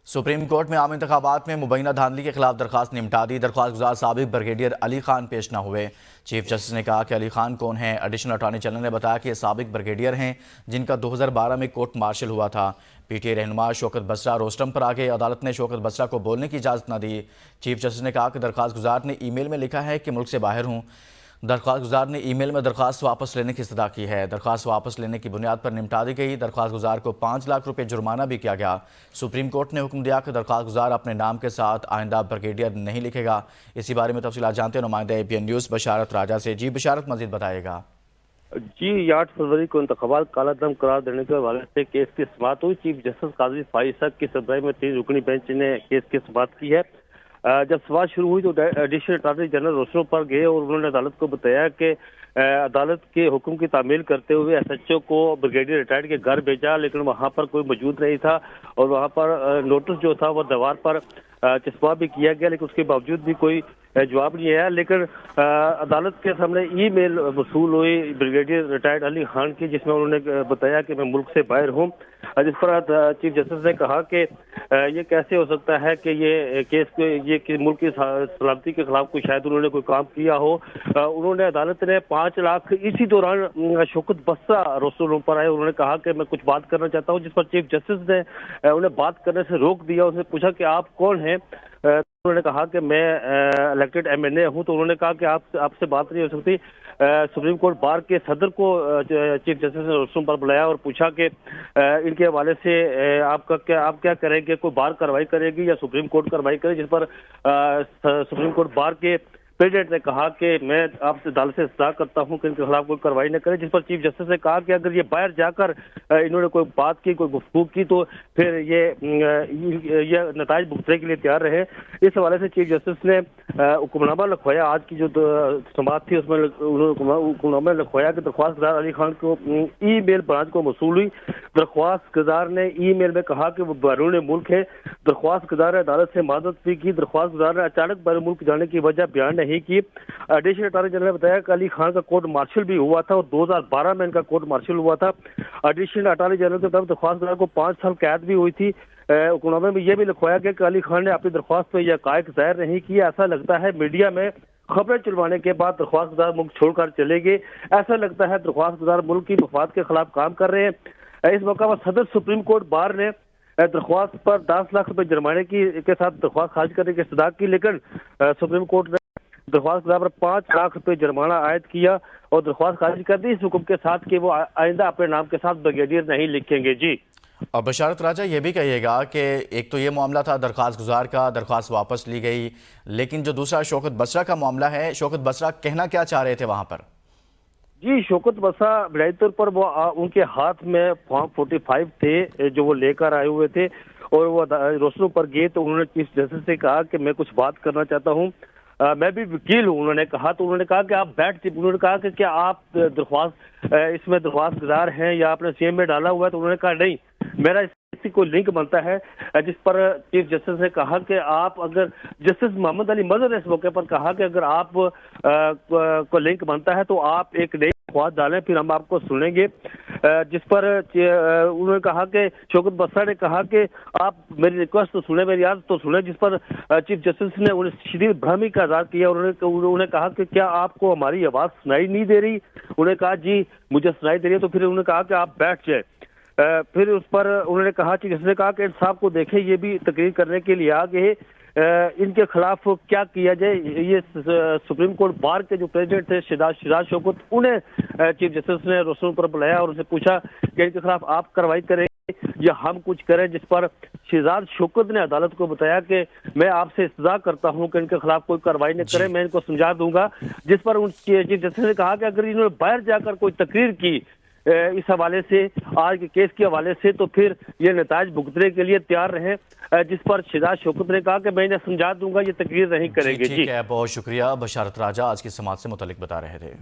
Supreme court میں عام انتخابات میں مبینہ دھاندلی کے خلاف درخواست نمٹا دی۔ درخواست گزار سابق بریگیڈیئر علی خان پیش نہ ہوئے۔ چیف جسٹس نے کہا کہ علی خان کون ہیں؟ ایڈیشنل اٹارنی جنرل نے بتایا کہ یہ سابق بریگیڈیئر ہیں جن کا 2012 میں کورٹ مارشل ہوا تھا۔ پی ٹی آئی رہنما شوکت بسرا روسٹم پر آگے، عدالت نے شوکت بسرا کو بولنے کی اجازت نہ دی۔ چیف جسٹس نے کہا کہ درخواست گزار نے ای میل میں لکھا ہے کہ ملک سے باہر ہوں۔ درخواست گزار نے ای میل میں درخواست واپس لینے کی استدعا کی ہے۔ درخواست واپس لینے کی بنیاد پر نمٹا دی گئی۔ درخواست گزار کو 5 لاکھ روپے جرمانہ بھی کیا گیا۔ سپریم کورٹ نے حکم دیا کہ درخواست گزار اپنے نام کے ساتھ آئندہ بریگیڈیئر نہیں لکھے گا۔ اسی بارے میں تفصیلات جانتے ہیں نمائندہ اے پی این نیوز بشارت راجہ سے۔ جی بشارت، مزید بتائیے گا۔ جی 8 فروری کو انتخابات کالا دم قرار دینے کے حوالے سے کیس کی سماعت ہوئی۔ چیف جسٹس قاضی فائز صاحب کی صدارت میں 3 رکنی بینچ نے کیس کی سماعت کی ہے۔ جب سماعت شروع ہوئی تو ایڈیشنل اٹارنی جنرل روشنوں پر گئے اور انہوں نے عدالت کو بتایا کہ عدالت کے حکم کی تعمیل کرتے ہوئے ایس ایچ او کو بریگیڈیئر ریٹائرڈ کے گھر بھیجا، لیکن وہاں پر کوئی موجود نہیں تھا اور وہاں پر نوٹس جو تھا وہ دیوار پر چسپاں بھی کیا گیا، لیکن اس کے باوجود بھی کوئی جواب نہیں آیا۔ لیکن عدالت کے سامنے ای میل وصول ہوئی بریگیڈیئر ریٹائرڈ علی خان کی، جس میں انہوں نے بتایا کہ میں ملک سے باہر ہوں، جس پر چیف جسٹس نے کہا کہ یہ کیسے ہو سکتا ہے کہ یہ کیس یہ ملک کی سلامتی کے خلاف کوئی شاید انہوں نے کوئی کام کیا ہو۔ انہوں نے عدالت نے 5 لاکھ اسی دوران شوکت بسرا روسٹر روم پر آئے، انہوں نے کہا کہ میں کچھ بات کرنا چاہتا ہوں، جس پر چیف جسٹس نے انہیں بات کرنے سے روک دیا۔ انہوں نے پوچھا کہ آپ کون ہیں؟ انہوں نے کہا کہ میں الیکٹڈ ایم این اے ہوں۔ تو انہوں نے کہا کہ آپ سے بات نہیں ہو سکتی۔ سپریم کورٹ بار کے صدر کو چیف جسٹس نے روسٹر پر بلایا اور پوچھا کہ ان کے حوالے سے آپ کیا کریں گے؟ کوئی بار کارروائی کرے گی یا سپریم کورٹ کارروائی کرے؟ جس پر سپریم کورٹ بار کے پریزیڈنٹ نے کہا کہ میں آپ سے عدالت سے استدعا کرتا ہوں کہ ان کے خلاف کوئی کارروائی نہ کرے، جس پر چیف جسٹس نے کہا کہ اگر یہ باہر جا کر انہوں نے کوئی بات کی، کوئی گفتگو کی، تو پھر یہ نتائج بھگتنے کے لیے تیار رہے۔ اس حوالے سے چیف جسٹس نے حکم نامہ لکھوایا۔ آج کی جو سماعت تھی اس میں حکم نامہ لکھوایا کہ درخواست گزار علی خان کو ای میل برانچ کو موصول ہوئی۔ درخواست گزار نے ای میل میں کہا کہ وہ بیرون ملک ہے۔ درخواست گزار نے عدالت سے معذرت بھی کی۔ درخواست گزار نے اچانک بیرون ملک جانے کی وجہ بیان نہیں کی۔ ایڈیشنل اٹارنی جنرل نے بتایا کہ علی خان کا کورٹ مارشل بھی ہوا تھا اور 2012 میں ان کا کورٹ مارشل ہوا تھا۔ ایڈیشنل اٹارنی جنرل کی طرف درخواست گزار کو 5 سال قید بھی ہوئی تھی۔ حکم نامے میں یہ بھی لکھوایا گیا کہ علی خان نے اپنی درخواست پہ یہ حقائق ظاہر نہیں کیے۔ ایسا لگتا ہے میڈیا میں خبریں چلوانے کے بعد درخواست گزار ملک چھوڑ کر چلے گئے۔ ایسا لگتا ہے درخواست گزار ملک کی مفاد کے خلاف کام کر رہے ہیں۔ اس موقع پر صدر سپریم کورٹ بار نے درخواست پر 10 لاکھ روپے جرمانے کے ساتھ درخواست خارج کرنے کی استدعا کی، لیکن سپریم کورٹ نے درخواست گزار پر 5 لاکھ روپے جرمانہ عائد کیا اور درخواست خارج کر دی، اس حکم کے ساتھ کہ وہ آئندہ اپنے نام کے ساتھ بریگیڈیئر نہیں لکھیں گے۔ جی اور بشارت راجہ، یہ بھی کہیے گا کہ ایک تو یہ معاملہ تھا درخواست گزار کا، درخواست واپس لی گئی، لیکن جو دوسرا شوکت بسرا کا معاملہ ہے، شوکت بسرا کہنا کیا چاہ رہے تھے وہاں پر؟ جی شوکت بسرا بنیادی طور پر وہ ان کے ہاتھ میں فارم 45 تھے جو وہ لے کر آئے ہوئے تھے اور وہ روسٹر پر گئے تو انہوں نے چیف جسٹس سے کہا کہ میں کچھ بات کرنا چاہتا ہوں، میں بھی وکیل ہوں۔ انہوں نے کہا تو انہوں نے کہا کہ آپ بیٹھ جائیں۔ انہوں نے کہا کہ کیا آپ اس میں درخواست گزار ہیں یا آپ نے سی ایم میں ڈالا ہوا ہے؟ تو انہوں نے کہا نہیں، میرا اس سے کوئی لنک بنتا ہے، جس پر چیف جسٹس نے کہا کہ آپ اگر جسٹس محمد علی مظہر نے اس موقع پر کہا کہ اگر آپ کو لنک بنتا ہے تو آپ ایک نئی درخواست ڈالیں، پھر ہم آپ کو سنیں گے۔ جس پر انہوں نے کہا کہ شوکت بسرا نے کہا کہ آپ میری ریکویسٹ تو سنیں، میری عرض تو سنیں، جس پر چیف جسٹس نے انہیں شدید برہمی کا اظہار کیا۔ انہوں نے کہا کہ کیا آپ کو ہماری آواز سنائی نہیں دے رہی؟ انہوں نے کہا جی مجھے سنائی دے رہی ہے۔ تو پھر انہوں نے کہا کہ آپ بیٹھ جائیں۔ پھر اس پر انہوں نے کہا کہ جس نے کہا کہ انصاف کو دیکھیں، یہ بھی تقریر کرنے کے لیے آ گئے، ان کے خلاف کیا کیا جائے۔ یہ سپریم کورٹ بار کے جو پریزیڈنٹ تھے شہزاد شوکت، انہیں چیف جسٹس نے روسٹر پر بلایا اور ان سے پوچھا کہ ان کے خلاف آپ کارروائی کریں یا ہم کچھ کریں، جس پر شہزاد شوکت نے عدالت کو بتایا کہ میں آپ سے استدعا کرتا ہوں کہ ان کے خلاف کوئی کارروائی نہ کریں، میں ان کو سمجھا دوں گا۔ جس پر چیف جسٹس نے کہا کہ اگر انہوں نے باہر جا کر کوئی تقریر کی اس حوالے سے، آج کے کیس کے حوالے سے، تو پھر یہ نتائج بھگتنے کے لیے تیار رہیں، جس پر شہزاد شوکت نے کہا کہ میں انہیں سمجھا دوں گا، یہ تقریر نہیں کریں گے۔ ٹھیک ہے، بہت شکریہ بشارت راجہ، آج کی سماعت سے متعلق بتا رہے تھے۔